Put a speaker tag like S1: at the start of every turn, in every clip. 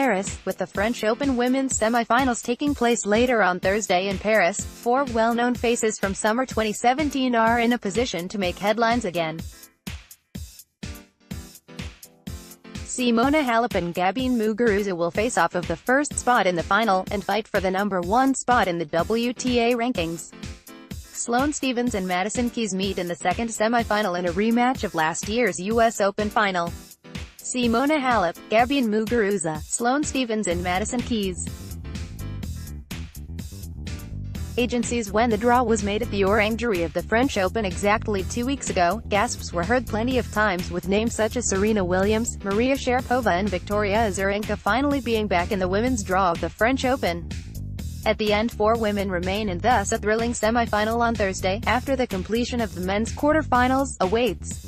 S1: Paris, with the French Open women's semi-finals taking place later on Thursday in Paris. Four well-known faces from summer 2017 are in a position to make headlines again. Simona Halep-Garbine Muguruza will face off of the first spot in the final, and fight for the number 1 spot in the WTA rankings. Sloane Stephens-Madison Keys meet in the second semi-final in a rematch of last year's US Open final. Simona Halep-Garbine Muguruza, Sloane Stephens-Madison Keys. Agencies. When the draw was made at the Orangerie of the French Open exactly 2 weeks ago, gasps were heard plenty of times, with names such as Serena Williams, Maria Sharapova and Victoria Azarenka finally being back in the women's draw of the French Open. At the end, 4 women remain, and thus a thrilling semi-final on Thursday, after the completion of the men's quarter-finals, awaits.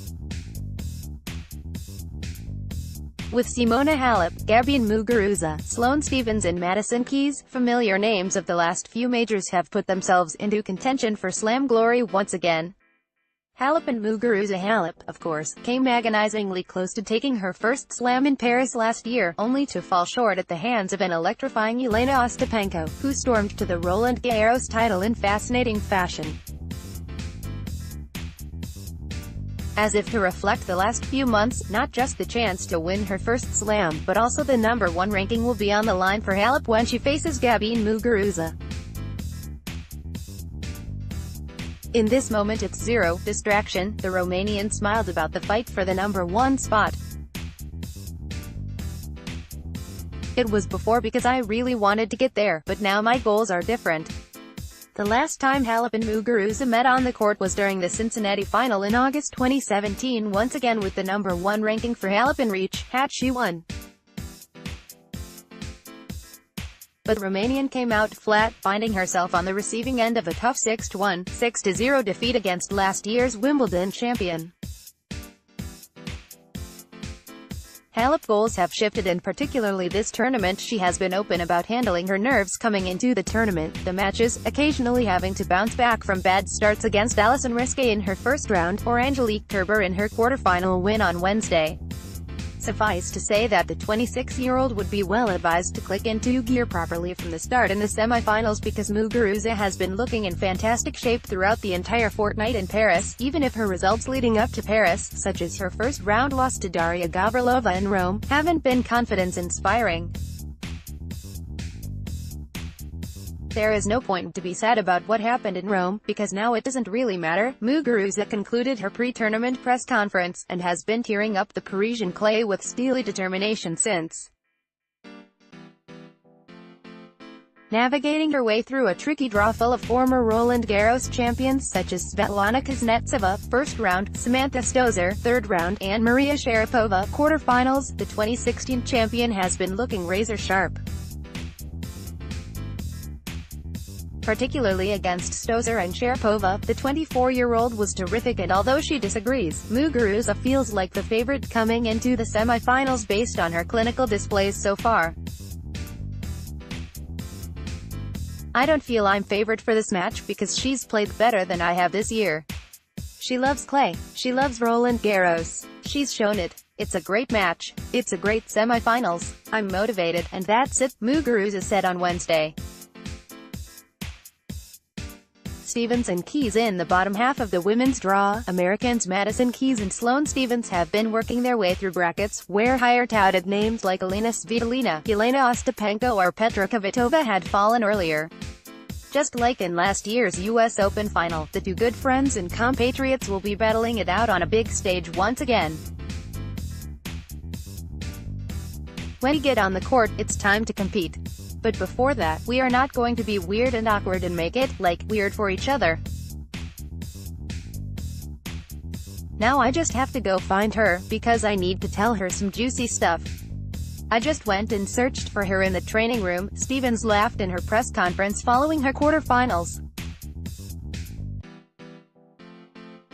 S1: With Simona Halep-Garbine Muguruza, Sloane Stephens-Madison Keys, familiar names of the last few majors have put themselves into contention for slam glory once again. Halep and Muguruza. Halep, of course, came agonizingly close to taking her first slam in Paris last year, only to fall short at the hands of an electrifying Elena Ostapenko, who stormed to the Roland Garros title in fascinating fashion. As if to reflect the last few months, not just the chance to win her first slam, but also the number 1 ranking will be on the line for Halep when she faces Garbine Muguruza. In this moment it's zero distraction. The Romanian smiled about the fight for the number 1 spot. It was before because I really wanted to get there, but now my goals are different. The last time Halep and Muguruza met on the court was during the Cincinnati final in August 2017, once again with the number 1 ranking for Halep in reach, had she won. But Romanian came out flat, finding herself on the receiving end of a tough 6-1, 6-0 defeat against last year's Wimbledon champion. Halep goals have shifted, and particularly this tournament she has been open about handling her nerves coming into the tournament, the matches, occasionally having to bounce back from bad starts against Alison Risqué in her first round, or Angelique Kerber in her quarterfinal win on Wednesday. Suffice to say that the 26-year-old would be well advised to click into gear properly from the start in the semi-finals, because Muguruza has been looking in fantastic shape throughout the entire fortnight in Paris, even if her results leading up to Paris, such as her first round loss to Daria Gavrilova in Rome, haven't been confidence-inspiring. There is no point to be sad about what happened in Rome, because now it doesn't really matter. Muguruza concluded her pre-tournament press conference, and has been tearing up the Parisian clay with steely determination since. Navigating her way through a tricky draw full of former Roland Garros champions such as Svetlana Kuznetsova, first round, Samantha Stosur, third round, and Maria Sharapova, quarterfinals, the 2016 champion has been looking razor-sharp. Particularly against Stosur and Sharapova, the 24-year-old was terrific, and although she disagrees, Muguruza feels like the favorite coming into the semi-finals based on her clinical displays so far. I don't feel I'm favored for this match, because she's played better than I have this year. She loves clay. She loves Roland Garros. She's shown it. It's a great match. It's a great semi-finals. I'm motivated, and that's it, Muguruza said on Wednesday. Stephens and Keys in the bottom half of the women's draw. Americans Madison Keys and Sloane Stephens have been working their way through brackets, where higher-touted names like Elena Svitolina, Elena Ostapenko or Petra Kvitova had fallen earlier. Just like in last year's US Open final, the two good friends and compatriots will be battling it out on a big stage once again. When we get on the court, it's time to compete. But before that, we are not going to be weird and awkward and make it, like, weird for each other. Now I just have to go find her, because I need to tell her some juicy stuff. I just went and searched for her in the training room. Stephens laughed in her press conference following her quarterfinals.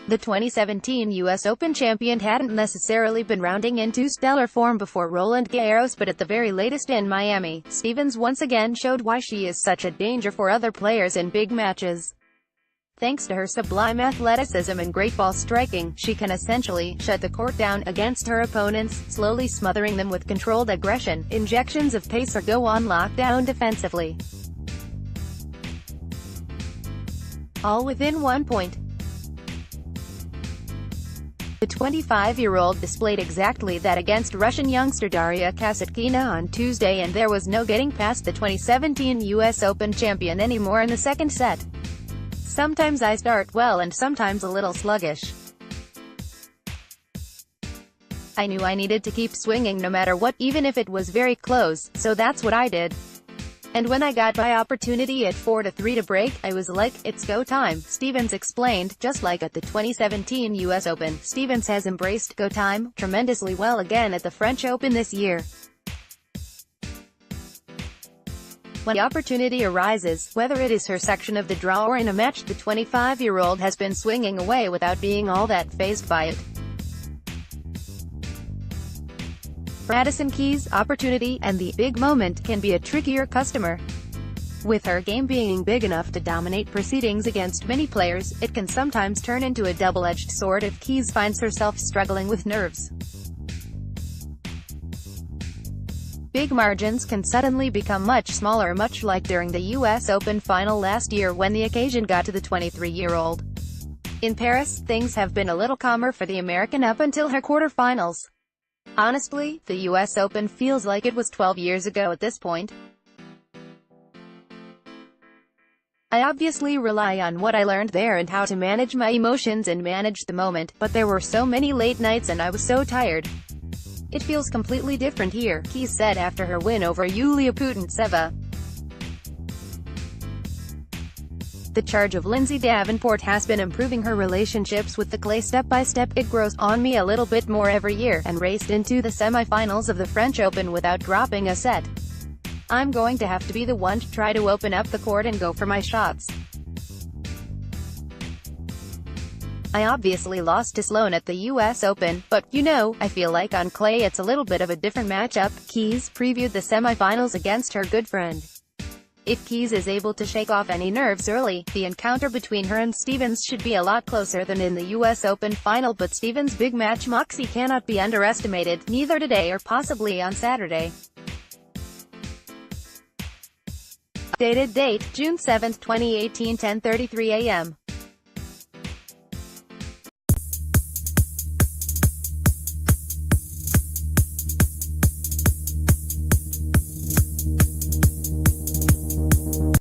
S1: The 2017 US Open champion hadn't necessarily been rounding into stellar form before Roland Garros, but at the very latest in Miami, Stephens once again showed why she is such a danger for other players in big matches. Thanks to her sublime athleticism and great ball striking, she can essentially shut the court down against her opponents, slowly smothering them with controlled aggression, injections of pace, or go on lockdown defensively. All within 1 point. The 25-year-old displayed exactly that against Russian youngster Daria Kasatkina on Tuesday, and there was no getting past the 2017 US Open champion anymore in the second set. Sometimes I start well and sometimes a little sluggish. I knew I needed to keep swinging no matter what, even if it was very close, so that's what I did. And when I got my opportunity at 4-3 to break, I was like, it's go time, Stephens explained. Just like at the 2017 US Open, Stephens has embraced go time tremendously well again at the French Open this year. When the opportunity arises, whether it is her section of the draw or in a match, the 25-year-old has been swinging away without being all that fazed by it. For Madison Keys, opportunity, and the big moment, can be a trickier customer. With her game being big enough to dominate proceedings against many players, it can sometimes turn into a double-edged sword if Keys finds herself struggling with nerves. Big margins can suddenly become much smaller, much like during the US Open final last year when the occasion got to the 23-year-old. In Paris, things have been a little calmer for the American up until her quarterfinals. Honestly, the US Open feels like it was 12 years ago at this point. I obviously rely on what I learned there and how to manage my emotions and manage the moment, but there were so many late nights and I was so tired. It feels completely different here, Keys said after her win over Yulia Putintseva. The charge of Lindsay Davenport has been improving her relationships with the clay step by step. It grows on me a little bit more every year, and raced into the semi-finals of the French Open without dropping a set. I'm going to have to be the one to try to open up the court and go for my shots. I obviously lost to Sloane at the US Open, but, you know, I feel like on clay it's a little bit of a different matchup. Keys previewed the semi-finals against her good friend. If Keys is able to shake off any nerves early, the encounter between her and Stephens should be a lot closer than in the US Open final, but Stephens' big match moxie cannot be underestimated, neither today or possibly on Saturday. Updated date, June 7, 2018, 10:33 a.m.